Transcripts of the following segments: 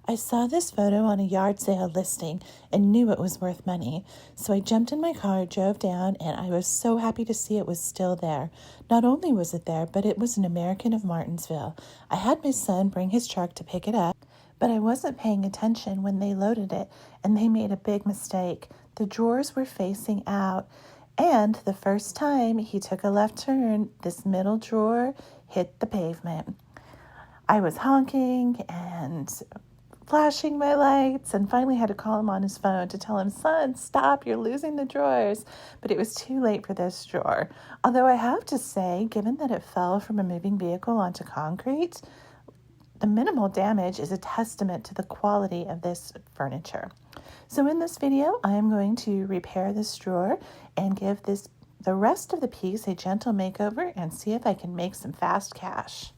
I saw this photo on a yard sale listing and knew it was worth money, so I jumped in my car, drove down, and I was so happy to see it was still there. Not only was it there, but it was an American of Martinsville. I had my son bring his truck to pick it up, but I wasn't paying attention when they loaded it, and they made a big mistake. The drawers were facing out, and the first time he took a left turn, this middle drawer hit the pavement. I was honking and flashing my lights and finally had to call him on his phone to tell him, "Son, stop, you're losing the drawers." But it was too late for this drawer. Although I have to say, given that it fell from a moving vehicle onto concrete, the minimal damage is a testament to the quality of this furniture. So in this video, I am going to repair this drawer and give the rest of the piece a gentle makeover and see if I can make some fast cash.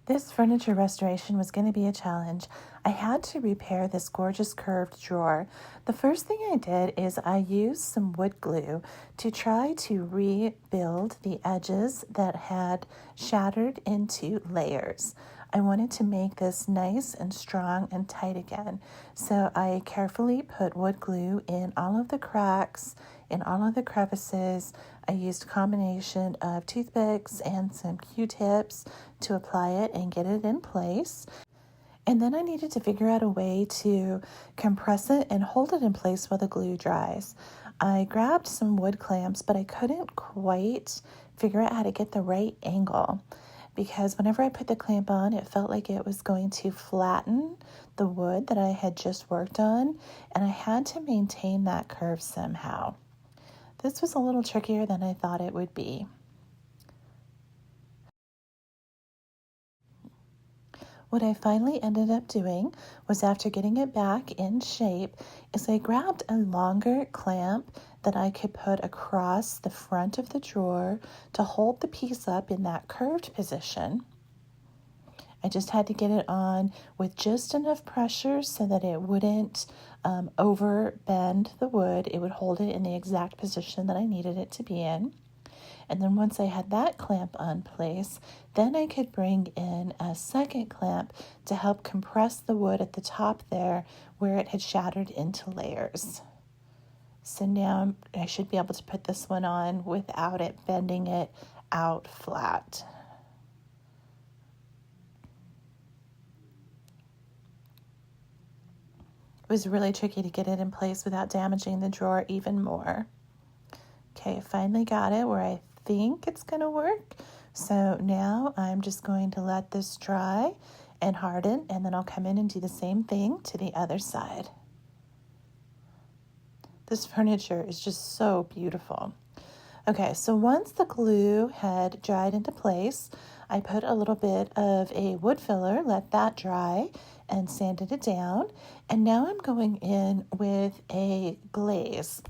This furniture restoration was going to be a challenge. I had to repair this gorgeous curved drawer. The first thing I did is I used some wood glue to try to rebuild the edges that had shattered into layers. I wanted to make this nice and strong and tight again. So I carefully put wood glue in all of the cracks, in all of the crevices. I used a combination of toothpicks and some Q-tips to apply it and get it in place. And then I needed to figure out a way to compress it and hold it in place while the glue dries. I grabbed some wood clamps, but I couldn't quite figure out how to get the right angle, because whenever I put the clamp on, it felt like it was going to flatten the wood that I had just worked on, and I had to maintain that curve somehow. This was a little trickier than I thought it would be. What I finally ended up doing was, after getting it back in shape, is I grabbed a longer clamp that I could put across the front of the drawer to hold the piece up in that curved position. I just had to get it on with just enough pressure so that it wouldn't over bend the wood. It would hold it in the exact position that I needed it to be in. And then once I had that clamp on place, then I could bring in a second clamp to help compress the wood at the top there where it had shattered into layers. So now I should be able to put this one on without it bending it out flat. It was really tricky to get it in place without damaging the drawer even more. Okay, I finally got it where I think it's going to work. So now I'm just going to let this dry and harden, and then I'll come in and do the same thing to the other side. This furniture is just so beautiful. Okay, so once the glue had dried into place, I put a little bit of a wood filler, let that dry, and sanded it down. And now I'm going in with a glaze.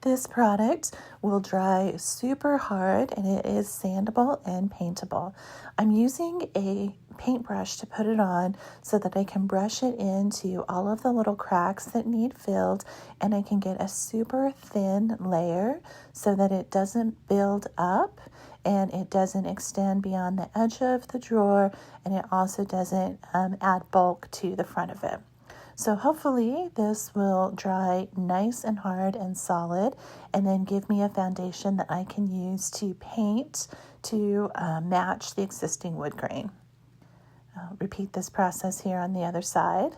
This product will dry super hard, and it is sandable and paintable. I'm using a paintbrush to put it on so that I can brush it into all of the little cracks that need filled, and I can get a super thin layer so that it doesn't build up and it doesn't extend beyond the edge of the drawer, and it also doesn't add bulk to the front of it. So hopefully this will dry nice and hard and solid, and then give me a foundation that I can use to paint to match the existing wood grain. I'll repeat this process here on the other side.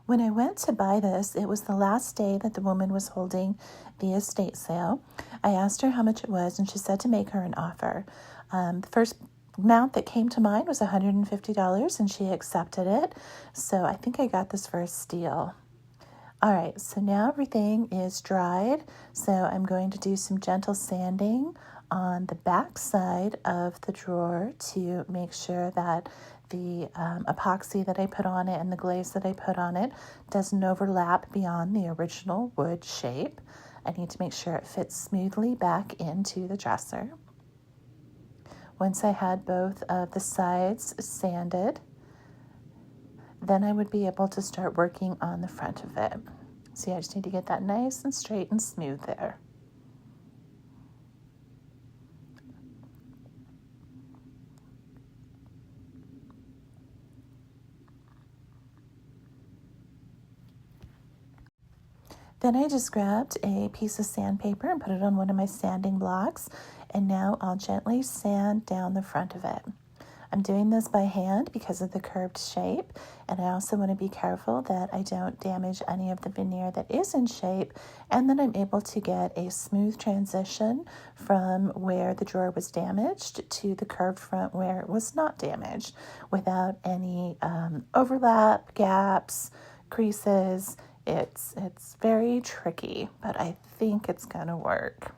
When I went to buy this, it was the last day that the woman was holding the estate sale. I asked her how much it was, and she said to make her an offer. The first amount that came to mind was $150, and she accepted it. So I think I got this for a steal. All right, so now everything is dried. So I'm going to do some gentle sanding on the back side of the drawer to make sure that the epoxy that I put on it and the glaze that I put on it doesn't overlap beyond the original wood shape. I need to make sure it fits smoothly back into the dresser. Once I had both of the sides sanded, then I would be able to start working on the front of it. See, I just need to get that nice and straight and smooth there. Then I just grabbed a piece of sandpaper and put it on one of my sanding blocks, and now I'll gently sand down the front of it. I'm doing this by hand because of the curved shape, and I also want to be careful that I don't damage any of the veneer that is in shape, and that I'm able to get a smooth transition from where the drawer was damaged to the curved front where it was not damaged without any overlap, gaps, creases. It's very tricky, but I think it's gonna work.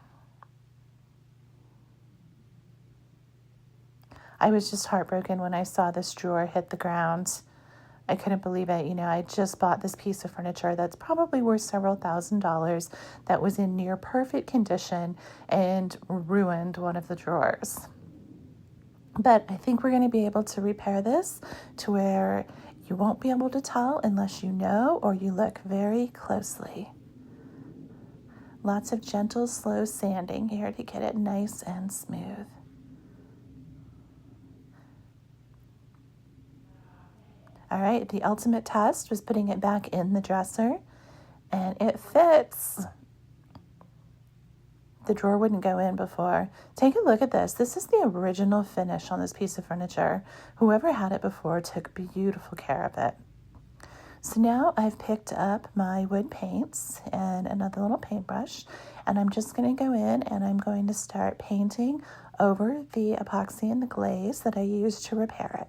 I was just heartbroken when I saw this drawer hit the ground. I couldn't believe it. I just bought this piece of furniture that's probably worth several $1,000s that was in near perfect condition and ruined one of the drawers. But I think we're going to be able to repair this to where you won't be able to tell unless you know or you look very closely. Lots of gentle, slow sanding here to get it nice and smooth. All right, the ultimate test was putting it back in the dresser, and it fits. The drawer wouldn't go in before. Take a look at this. This is the original finish on this piece of furniture. Whoever had it before took beautiful care of it. So now I've picked up my wood paints and another little paintbrush, and I'm just going to go in and I'm going to start painting over the epoxy and the glaze that I used to repair it.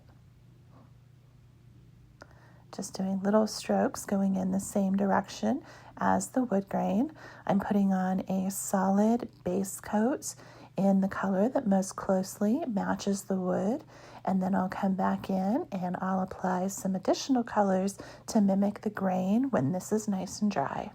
Just doing little strokes going in the same direction as the wood grain. I'm putting on a solid base coat in the color that most closely matches the wood, and then I'll come back in and I'll apply some additional colors to mimic the grain when this is nice and dry.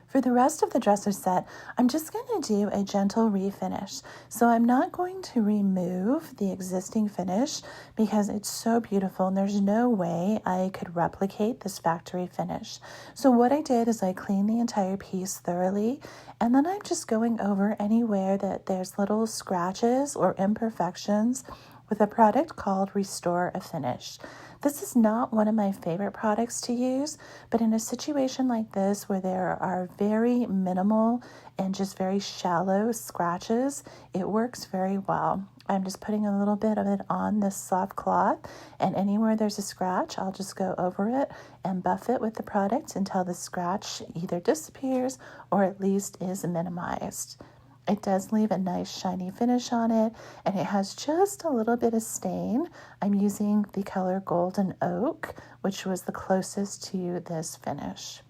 For the rest of the dresser set, I'm just going to do a gentle refinish. So I'm not going to remove the existing finish because it's so beautiful and there's no way I could replicate this factory finish. So what I did is I cleaned the entire piece thoroughly, and then I'm just going over anywhere that there's little scratches or imperfections with a product called Restore a Finish. This is not one of my favorite products to use, but in a situation like this where there are very minimal and just very shallow scratches, it works very well. I'm just putting a little bit of it on this soft cloth, and anywhere there's a scratch, I'll just go over it and buff it with the product until the scratch either disappears or at least is minimized. It does leave a nice shiny finish on it, and it has just a little bit of stain. I'm using the color Golden Oak, which was the closest to this finish.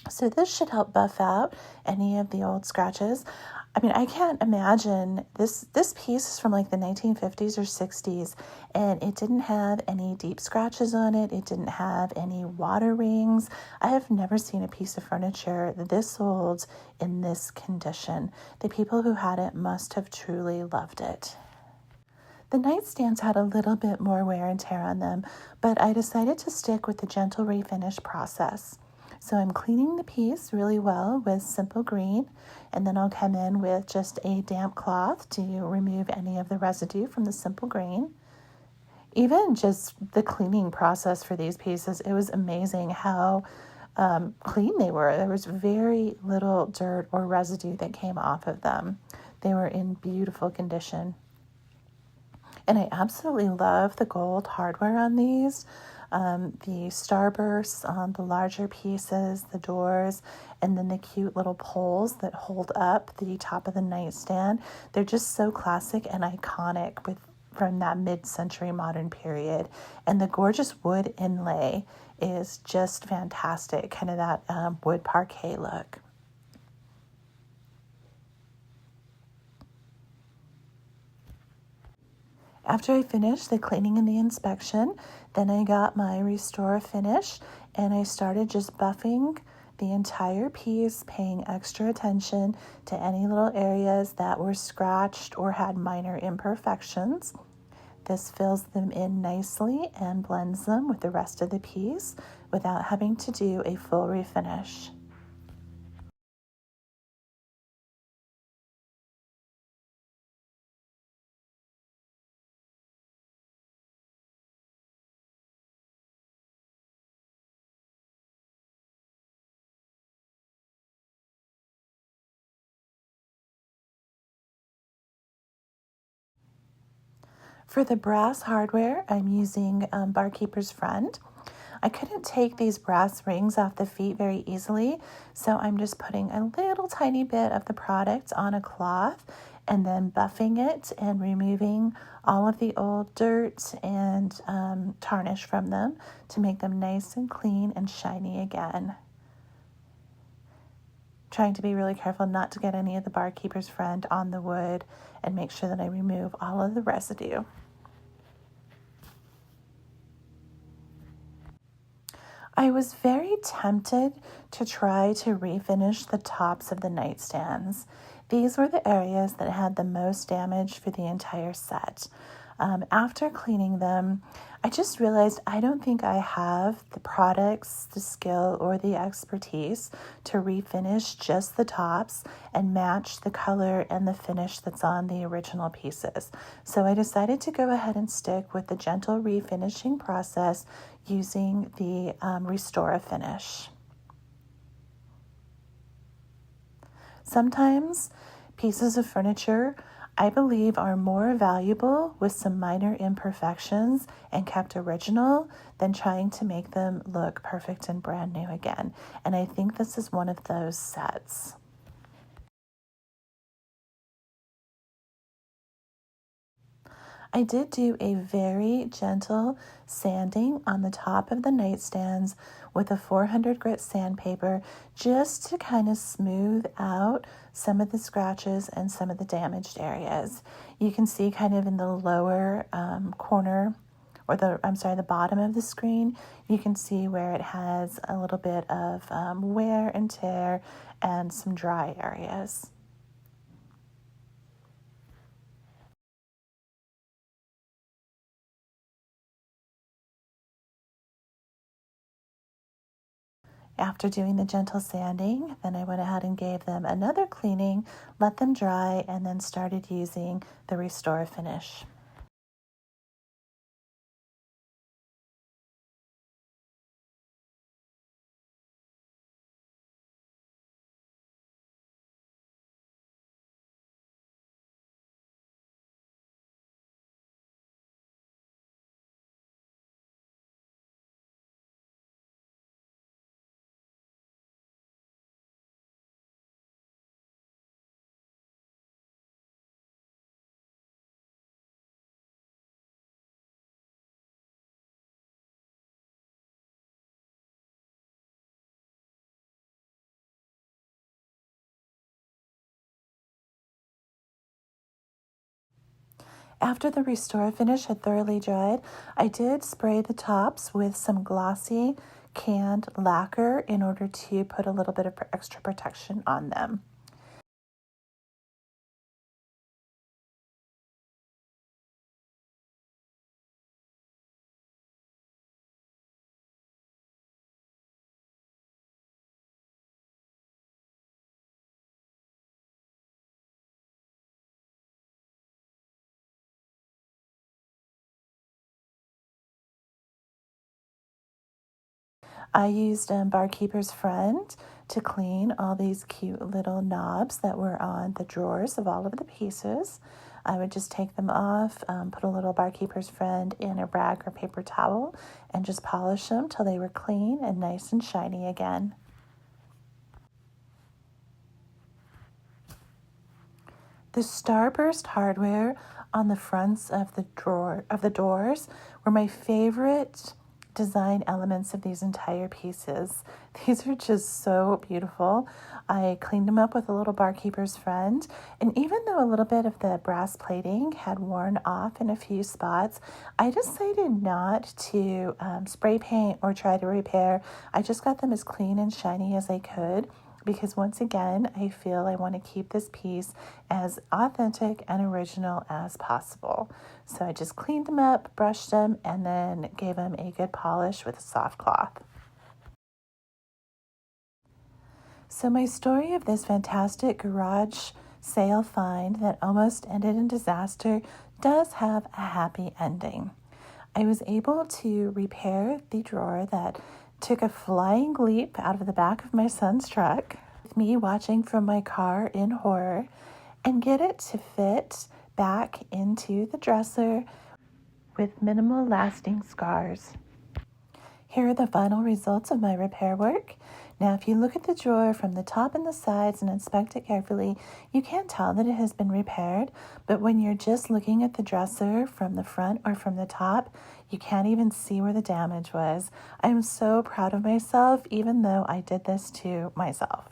So this should help buff out any of the old scratches. I mean, I can't imagine this piece is from like the 1950s or 60s, and it didn't have any deep scratches on it. It didn't have any water rings. I have never seen a piece of furniture this old in this condition. The people who had it must have truly loved it. The nightstands had a little bit more wear and tear on them, but I decided to stick with the gentle refinish process. So I'm cleaning the piece really well with simple green, and then I'll come in with just a damp cloth to remove any of the residue from the simple green. Even just the cleaning process for these pieces, it was amazing how clean they were. There was very little dirt or residue that came off of them. They were in beautiful condition. And I absolutely love the gold hardware on these. The starbursts on the larger pieces, the doors, and then the cute little poles that hold up the top of the nightstand. They're just so classic and iconic from that mid-century modern period. And the gorgeous wood inlay is just fantastic, kind of that wood parquet look. After I finished the cleaning and the inspection, then I got my Restore Finish and I started just buffing the entire piece, paying extra attention to any little areas that were scratched or had minor imperfections. This fills them in nicely and blends them with the rest of the piece without having to do a full refinish. For the brass hardware, I'm using Barkeeper's Friend. I couldn't take these brass rings off the feet very easily, so I'm just putting a little tiny bit of the product on a cloth and then buffing it and removing all of the old dirt and tarnish from them to make them nice and clean and shiny again. Trying to be really careful not to get any of the Barkeeper's Friend on the wood and make sure that I remove all of the residue. I was very tempted to try to refinish the tops of the nightstands. These were the areas that had the most damage for the entire set. After cleaning them, I just realized I don't think I have the products, the skill, or the expertise to refinish just the tops and match the color and the finish that's on the original pieces. So I decided to go ahead and stick with the gentle refinishing process using the Restore Finish. Sometimes pieces of furniture, I believe, are more valuable with some minor imperfections and kept original than trying to make them look perfect and brand new again. And I think this is one of those sets. I did do a very gentle sanding on the top of the nightstands with a 400 grit sandpaper just to kind of smooth out some of the scratches and some of the damaged areas. You can see kind of in the lower corner, or the bottom of the screen, you can see where it has a little bit of wear and tear and some dry areas. After doing the gentle sanding, then I went ahead and gave them another cleaning, let them dry, and then started using the Restore Finish. After the Restore Finish had thoroughly dried, I did spray the tops with some glossy canned lacquer in order to put a little bit of extra protection on them. I used Barkeeper's Friend to clean all these cute little knobs that were on the drawers of all of the pieces. I would just take them off, put a little Barkeeper's Friend in a rag or paper towel, and just polish them till they were clean and nice and shiny again. The starburst hardware on the fronts of the doors were my favorite design elements of these entire pieces. These are just so beautiful. I cleaned them up with a little Barkeeper's Friend, and even though a little bit of the brass plating had worn off in a few spots, I decided not to spray paint or try to repair. I just got them as clean and shiny as I could, because once again, I feel I want to keep this piece as authentic and original as possible. So I just cleaned them up, brushed them, and then gave them a good polish with a soft cloth. So my story of this fantastic garage sale find that almost ended in disaster does have a happy ending. I was able to repair the drawer that took a flying leap out of the back of my son's truck, with me watching from my car in horror, and get it to fit back into the dresser with minimal lasting scars. Here are the final results of my repair work. Now, if you look at the drawer from the top and the sides and inspect it carefully, you can't tell that it has been repaired, but when you're just looking at the dresser from the front or from the top, you can't even see where the damage was. I am so proud of myself, even though I did this to myself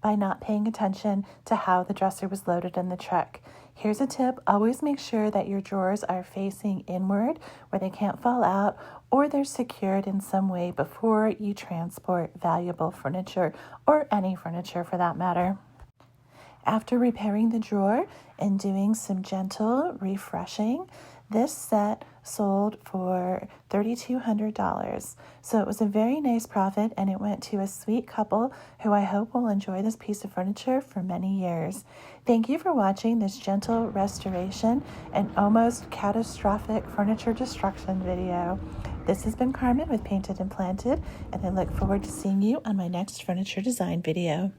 by not paying attention to how the dresser was loaded in the truck. Here's a tip: always make sure that your drawers are facing inward where they can't fall out, or they're secured in some way before you transport valuable furniture, or any furniture for that matter. After repairing the drawer and doing some gentle refreshing, this set sold for $3,200. So it was a very nice profit, and it went to a sweet couple who I hope will enjoy this piece of furniture for many years. Thank you for watching this gentle restoration and almost catastrophic furniture destruction video. This has been Carmen with Painted and Planted, and I look forward to seeing you on my next furniture design video.